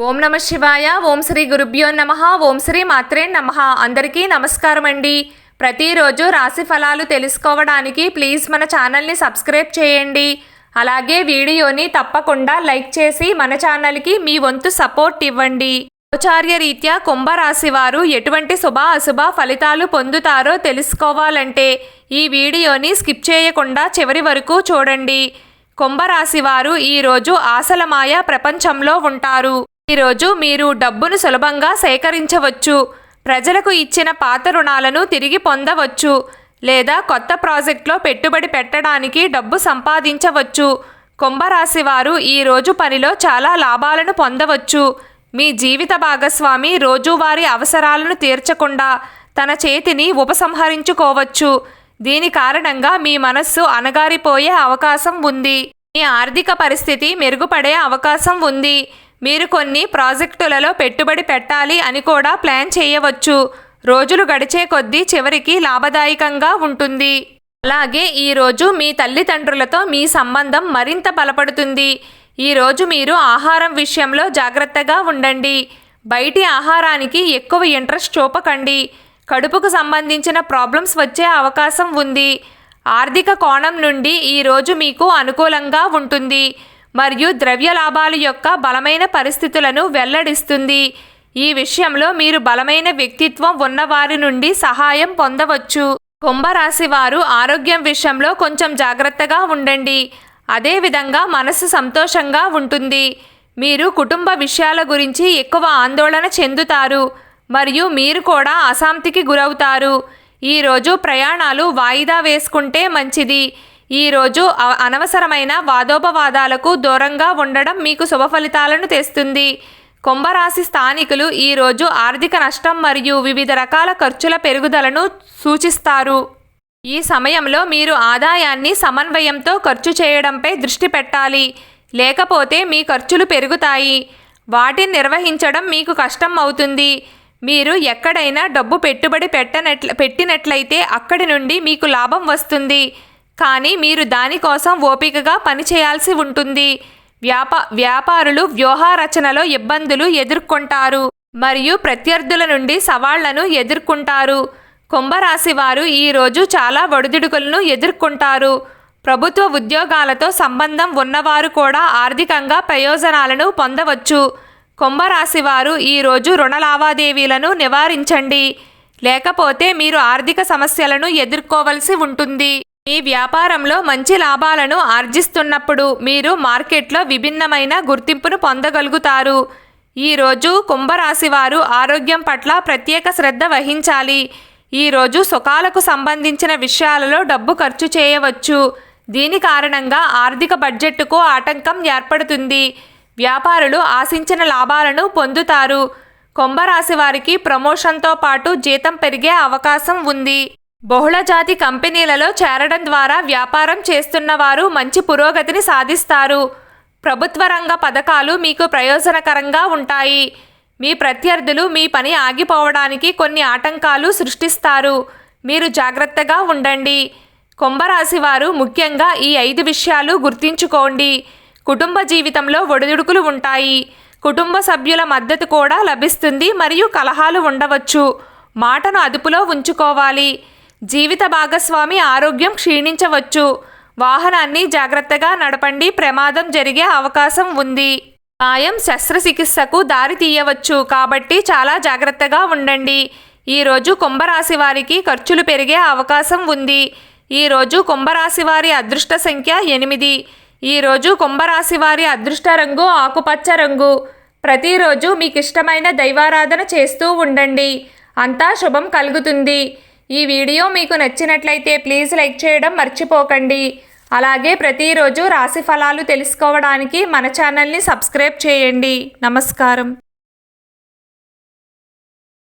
ఓం నమ శివాయ. ఓం శ్రీ గురుభ్యో నమః. ఓం శ్రీ మాత్రే నమః. అందరికీ నమస్కారం అండి. ప్రతిరోజు రాశి ఫలాలు తెలుసుకోవడానికి ప్లీజ్ మన ఛానల్ని సబ్స్క్రైబ్ చేయండి. అలాగే వీడియోని తప్పకుండా లైక్ చేసి మన ఛానల్కి మీ వంతు సపోర్ట్ ఇవ్వండి. గోచార్య రీత్యా కుంభరాశి వారు ఎటువంటి శుభ అశుభ ఫలితాలు పొందుతారో తెలుసుకోవాలంటే ఈ వీడియోని స్కిప్ చేయకుండా చివరి వరకు చూడండి. కుంభరాశి వారు ఈరోజు ఆశలమాయ ప్రపంచంలో ఉంటారు. ఈరోజు మీరు డబ్బును సులభంగా సేకరించవచ్చు. ప్రజలకు ఇచ్చిన పాత రుణాలను తిరిగి పొందవచ్చు. లేదా కొత్త ప్రాజెక్టులో పెట్టుబడి పెట్టడానికి డబ్బు సంపాదించవచ్చు. కుంభరాశి వారు ఈరోజు పనిలో చాలా లాభాలను పొందవచ్చు. మీ జీవిత భాగస్వామి రోజువారీ అవసరాలను తీర్చకుండా తన చేతిని ఉపసంహరించుకోవచ్చు. దీని కారణంగా మీ మనస్సు అణగారిపోయే అవకాశం ఉంది. మీ ఆర్థిక పరిస్థితి మెరుగుపడే అవకాశం ఉంది. మీరు కొన్ని ప్రాజెక్టులలో పెట్టుబడి పెట్టాలి అని కూడా ప్లాన్ చేయవచ్చు. రోజులు గడిచే కొద్దీ చివరికి లాభదాయకంగా ఉంటుంది. అలాగే ఈరోజు మీ తల్లిదండ్రులతో మీ సంబంధం మరింత బలపడుతుంది. ఈరోజు మీరు ఆహారం విషయంలో జాగ్రత్తగా ఉండండి. బయటి ఆహారానికి ఎక్కువ ఇంట్రెస్ట్ చూపకండి. కడుపుకు సంబంధించిన ప్రాబ్లమ్స్ వచ్చే అవకాశం ఉంది. ఆర్థిక కోణం నుండి ఈరోజు మీకు అనుకూలంగా ఉంటుంది మరియు ద్రవ్య లాభాల యొక్క బలమైన పరిస్థితులను వెల్లడిస్తుంది. ఈ విషయంలో మీరు బలమైన వ్యక్తిత్వం ఉన్నవారి నుండి సహాయం పొందవచ్చు. కుంభరాశి వారు ఆరోగ్యం విషయంలో కొంచెం జాగ్రత్తగా ఉండండి. అదేవిధంగా మనసు సంతోషంగా ఉంటుంది. మీరు కుటుంబ విషయాల గురించి ఎక్కువ ఆందోళన చెందుతారు మరియు మీరు కూడా అశాంతికి గురవుతారు. ఈరోజు ప్రయాణాలు వాయిదా వేసుకుంటే మంచిది. ఈరోజు అనవసరమైన వాదోపవాదాలకు దూరంగా ఉండడం మీకు శుభ ఫలితాలను తెస్తుంది. కుంభరాశి స్థానికులు ఈరోజు ఆర్థిక నష్టం మరియు వివిధ రకాల ఖర్చుల పెరుగుదలను సూచిస్తారు. ఈ సమయంలో మీరు ఆదాయాన్ని సమన్వయంతో ఖర్చు చేయడంపై దృష్టి పెట్టాలి. లేకపోతే మీ ఖర్చులు పెరుగుతాయి. వాటిని నిర్వహించడం మీకు కష్టం అవుతుంది. మీరు ఎక్కడైనా డబ్బు పెట్టుబడి పెట్టినట్లయితే అక్కడి నుండి మీకు లాభం వస్తుంది. కానీ మీరు దానికోసం ఓపికగా పనిచేయాల్సి ఉంటుంది. వ్యాపారులు వ్యూహ రచనలో ఇబ్బందులు ఎదుర్కొంటారు మరియు ప్రత్యర్థుల నుండి సవాళ్లను ఎదుర్కొంటారు. కుంభరాశి వారు ఈరోజు చాలా ఒడిదుడుకులను ఎదుర్కొంటారు. ప్రభుత్వ ఉద్యోగాలతో సంబంధం ఉన్నవారు కూడా ఆర్థికంగా ప్రయోజనాలను పొందవచ్చు. కుంభరాశి వారు ఈరోజు రుణ లావాదేవీలను నివారించండి. లేకపోతే మీరు ఆర్థిక సమస్యలను ఎదుర్కోవలసి ఉంటుంది. మీ వ్యాపారంలో మంచి లాభాలను ఆర్జిస్తున్నప్పుడు మీరు మార్కెట్లో విభిన్నమైన గుర్తింపును పొందగలుగుతారు. ఈరోజు కుంభరాశి వారు ఆరోగ్యం పట్ల ప్రత్యేక శ్రద్ధ వహించాలి. ఈరోజు సుఖాలకు సంబంధించిన విషయాలలో డబ్బు ఖర్చు చేయవచ్చు. దీని కారణంగా ఆర్థిక బడ్జెట్కు ఆటంకం ఏర్పడుతుంది. వ్యాపారులు ఆశించిన లాభాలను పొందుతారు. కుంభరాశి వారికి ప్రమోషన్తో పాటు జీతం పెరిగే అవకాశం ఉంది. బహుళజాతి కంపెనీలలో చేరడం ద్వారా వ్యాపారం చేస్తున్న వారు మంచి పురోగతిని సాధిస్తారు. ప్రభుత్వ రంగ పథకాలు మీకు ప్రయోజనకరంగా ఉంటాయి. మీ ప్రత్యర్థులు మీ పని ఆగిపోవడానికి కొన్ని ఆటంకాలు సృష్టిస్తారు. మీరు జాగ్రత్తగా ఉండండి. కుంభరాశి వారు ముఖ్యంగా ఈ 5 విషయాలు గుర్తుంచుకోండి. కుటుంబ జీవితంలో ఒడిదుడుకులు ఉంటాయి. కుటుంబ సభ్యుల మద్దతు కూడా లభిస్తుంది మరియు కలహాలు ఉండవచ్చు. మాటను అదుపులో ఉంచుకోవాలి. జీవిత భాగస్వామి ఆరోగ్యం క్షీణించవచ్చు. వాహనాన్ని జాగ్రత్తగా నడపండి. ప్రమాదం జరిగే అవకాశం ఉంది. గాయం శస్త్రచికిత్సకు దారి తీయవచ్చు కాబట్టి చాలా జాగ్రత్తగా ఉండండి. ఈరోజు కుంభరాశి వారికి ఖర్చులు పెరిగే అవకాశం ఉంది. ఈరోజు కుంభరాశి వారి అదృష్ట సంఖ్య 8. ఈరోజు కుంభరాశి వారి అదృష్ట రంగు ఆకుపచ్చ రంగు. ప్రతిరోజు మీకు ఇష్టమైన దైవారాధన చేస్తూ ఉండండి. అంతా శుభం కలుగుతుంది. ఈ వీడియో మీకు నచ్చినట్లయితే ప్లీజ్ లైక్ చేయడం మర్చిపోకండి. అలాగే ప్రతిరోజు రాశి ఫలాలు తెలుసుకోవడానికి మన ఛానల్ని సబ్స్క్రైబ్ చేయండి. నమస్కారం.